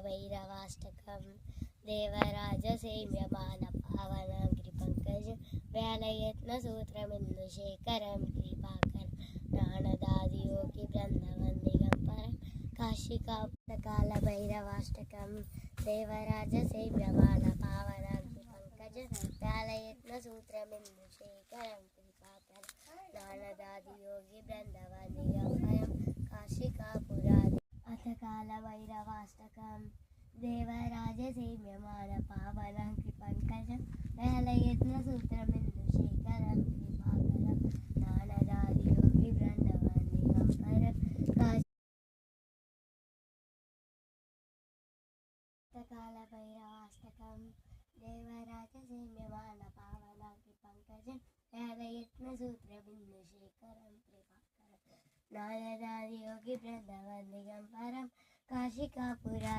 भैरवाष्टकं देवराजसेव्यमानपावनाङ्घ्रिपङ्कज व्यालयत्नसूत्रमिन्दुशेखरं कृपाकरं ज्ञानदादियोगिवृन्दवन्दिगम्बरं काशिकाकालभैरवाष्टकं देवराजसेव्यमानपावनाङ्घ्रिपङ्कज व्यालयत्नसूत्रमिन्दुशेखरं कृपाकरं ज्ञानदादियोगिवृन्दवन्दिगम्बरं काशिकापुरादि अथ कालभैरवाष्टकं देवराजसेव्यमानपावनाङ्घ्रिपङ्कजं व्यालयत्नसूत्रमिन्दुशेखरं कृपाकरं ज्ञानदादियोगिवृन्दवन्दिगम्बरं कालभैरवाष्टकं देवराजसेव्यमानपावनाङ्घ्रिपङ्कजं व्यालयत्नसूत्रमिन्दुशेखरं कृपाकरं ज्ञानदादियोगिवृन्दवन्दिगम्बरं काशिकापुरा